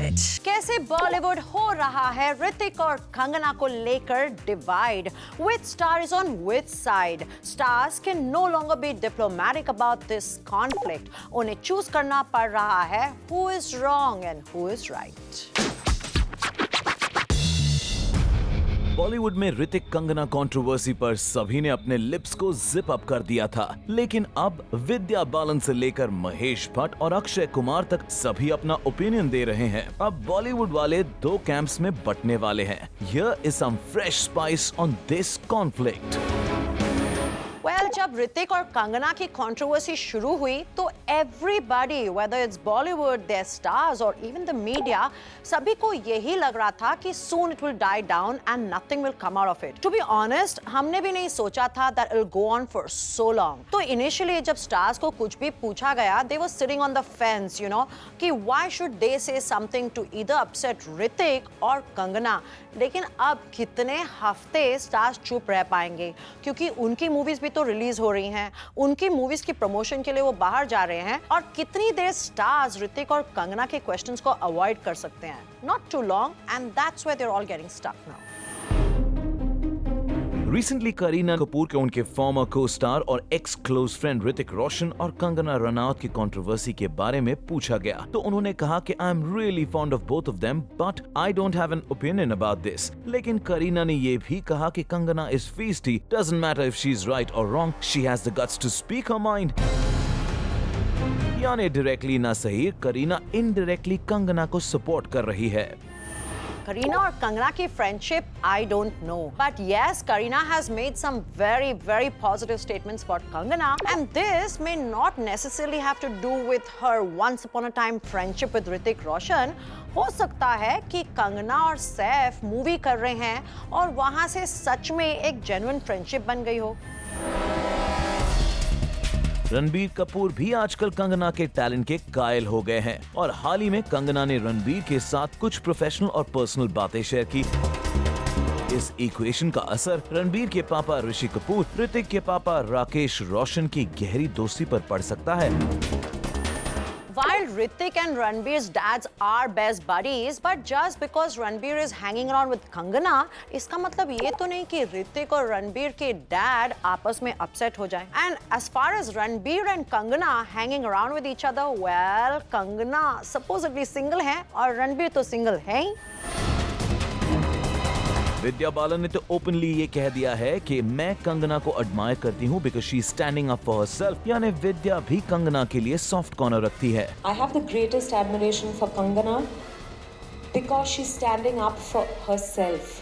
it. कैसे बॉलीवुड हो रहा है ऋतिक और कंगना को लेकर divide? Which star is on which side? Stars can no longer be diplomatic about this conflict. उन्हें चूज करना पड़ रहा है who is wrong and who is right. Bollywood में ऋतिक कंगना कंट्रोवर्सी पर सभी ने अपने लिप्स को जिप अप कर दिया था, लेकिन अब विद्या बालन से लेकर महेश भट्ट और अक्षय कुमार तक सभी अपना ओपिनियन दे रहे हैं। अब बॉलीवुड वाले दो कैंप्स में बंटने वाले हैं। Here is some fresh spice on this conflict. Well, जब ऋतिक और कंगना की कंट्रोवर्सी शुरू हुई तो everybody, whether it's Bollywood, their stars or even the media, सभी को यही लग रहा था कि soon it will die down and nothing will come out of it. To be honest, हमने भी नहीं सोचा था that it will go on for so long. तो initially जब stars को कुछ भी पूछा गया, they were sitting on the fence, you know, कि why should they say something to either upset Hrithik और कंगना. लेकिन अब कितने हफ्ते स्टार्स चुप रह पाएंगे, क्योंकि उनकी मूवीज भी तो रिलीज हो रही हैं, उनकी मूवीज की प्रमोशन के लिए वो बाहर जा रहे हैं, और कितनी देर स्टार्स ऋतिक और कंगना के क्वेश्चंस को अवॉइड कर सकते हैं. Not too long and that's where they are all getting stuck now. Recently Kareena Kapoor के उनके फॉर्मर को स्टार और ex close friend Hrithik Roshan और कंगना रनौत की कंट्रोवर्सी के बारे में पूछा गया तो उन्होंने कहा कि I am really fond of both of them but I don't have an opinion about this. लेकिन करीना ने ये भी कहा कि Kangana is feisty, doesn't matter if she is right और wrong, she has the guts to speak her mind. यानी directly ना सही, करीना इनडायरेक्टली कंगना को सपोर्ट कर रही है. Kareena और कंगना की friendship I don't know, but yes, Kareena has made some very positive statements about Kangana, and this may not necessarily have to do with her once upon a time friendship with Hrithik Roshan. हो सकता है कि कंगना और Saif movie कर रहे हैं और वहां से सच में एक जेन्युइन फ्रेंडशिप बन गई हो. रणबीर कपूर भी आजकल कंगना के टैलेंट के कायल हो गए हैं और हाल ही में कंगना ने रणबीर के साथ कुछ प्रोफेशनल और पर्सनल बातें शेयर की. इस इक्वेशन का असर रणबीर के पापा ऋषि कपूर, ऋतिक के पापा राकेश रोशन की गहरी दोस्ती पर पड़ सकता है. While Hrithik and Ranbir's dads are best buddies, but just because Ranbir is hanging around with Kangana, इसका मतलब ये तो नहीं कि ऋतिक और रणबीर के डैड आपस में अपसेट हो जाएं. And as far as Ranbir and Kangana hanging around with each other, well, Kangana supposedly single है और रणबीर तो single है ही. विद्या बालन ने तो ओपनली ये कह दिया है कि मैं कंगना को एडमायर करती हूँ because she is standing up for herself. यानी विद्या भी कंगना के लिए सॉफ्ट कॉर्नर रखती है. I have the greatest admiration for Kangana because she's standing up for herself.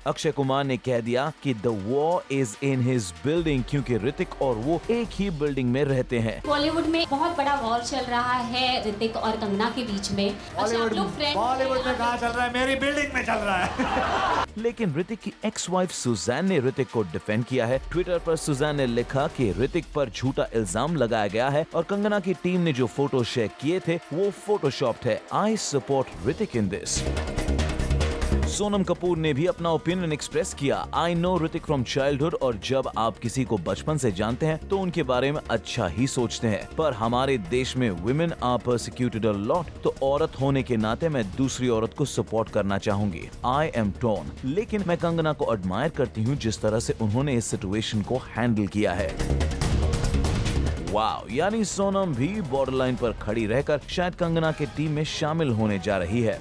Akshay Kumar ने कह दिया कि the war is in his building क्योंकि ऋतिक और वो एक ही बिल्डिंग में रहते हैं. बॉलीवुड में बहुत बड़ा वॉर चल रहा है ऋतिक और कंगना के बीच में. बॉलीवुड में कहाँ चल रहा है, मेरी बिल्डिंग में चल रहा है. लेकिन ऋतिक की एक्स वाइफ सुजैन ने ऋतिक को डिफेंड किया है. ट्विटर पर सुजैन ने लिखा कि ऋतिक पर झूठा इल्जाम लगाया गया है और कंगना की टीम ने जो फोटो शेयर किए थे वो फोटोशॉप्ड है. I support Hrithik in this. Sonam Kapoor ने भी अपना ओपिनियन एक्सप्रेस किया. I know Hrithik from childhood और जब आप किसी को बचपन से जानते हैं तो उनके बारे में अच्छा ही सोचते हैं, पर हमारे देश में women are persecuted a lot, तो औरत होने के नाते मैं दूसरी औरत को सपोर्ट करना चाहूंगी. आई एम टॉर्न, लेकिन मैं कंगना को एडमायर करती हूँ जिस तरह से उन्होंने इस सिचुएशन को हैंडल किया है. वाओ, यानी सोनम भी बॉर्डर लाइन पर खड़ी रहकर शायद कंगना के टीम में शामिल होने जा रही है.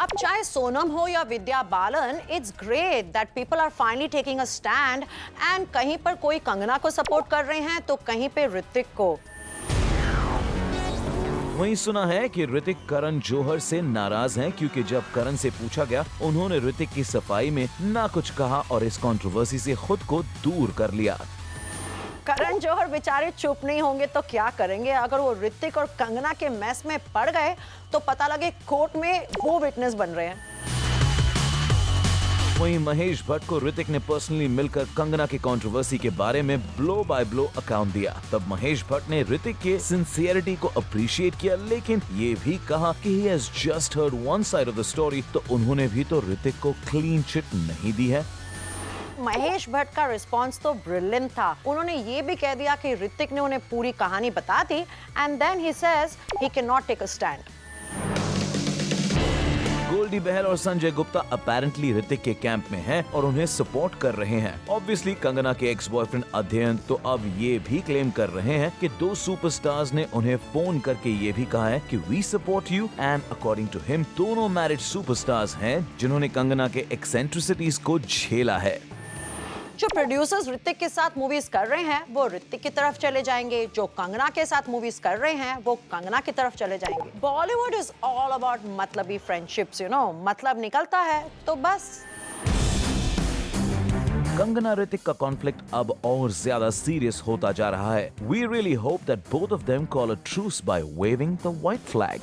अब चाहे सोनम हो या Vidya Balan, it's great that people are finally taking a stand and कहीं पर कोई कंगना को सपोर्ट कर रहे हैं तो कहीं पे ऋतिक को. वहीं सुना है कि ऋतिक करण जौहर से नाराज हैं क्योंकि जब करण से पूछा गया उन्होंने ऋतिक की सफाई में ना कुछ कहा और इस कंट्रोवर्सी से खुद को दूर कर लिया. करण जौहर बेचारे चुप नहीं होंगे तो क्या करेंगे. अगर वो ऋतिक और कंगना के मैस में पड़ गए तो पता लगे कोर्ट में वो विटनेस बन रहे हैं. वहीं महेश भट्ट को ऋतिक ने पर्सनली मिलकर कंगना की कंट्रोवर्सी के बारे में ब्लो बाय ब्लो अकाउंट दिया. तब महेश भट्ट ने ऋतिक के सिंसियरिटी को अप्रिशिएट किया, लेकिन ये भी कहा कि he has just heard one side of the story. तो उन्होंने भी तो ऋतिक को क्लीन चिट नहीं दी है. महेश भट्ट का रिस्पांस तो ब्रिलियंट था. उन्होंने ये भी कह दिया कि ऋतिक ने उन्हें पूरी कहानी बता दी and then he says he can not take a stand. Goldie Behl और संजय गुप्ता अपेरेंटली ऋतिक के कैंप में हैं और उन्हें सपोर्ट कर रहे हैं। ऑब्वियसली कंगना के एक्स बॉयफ्रेंड अध्ययन तो अब ये भी क्लेम कर रहे हैं कि दो सुपरस्टार्स ने उन्हें फोन करके ये भी कहा है कि we support you, and according to him दोनों मैरिड सुपरस्टार्स हैं जिन्होंने कंगना के एक्सेंट्रिसिटीज को झेला है। जो प्रोड्यूसर्स ऋतिक के साथ मूवीज कर रहे हैं वो ऋतिक की तरफ चले जाएंगे, जो कंगना के साथ मूवीज कर रहे हैं वो कंगना की तरफ चले जाएंगे। बॉलीवुड इज ऑल अबाउट मतलबी फ्रेंडशिप्स, मतलब निकलता है तो बस। कंगना ऋतिक का कॉन्फ्लिक्ट अब और ज्यादा सीरियस होता जा रहा है। We really hope that both of them call a truce by waving the white flag.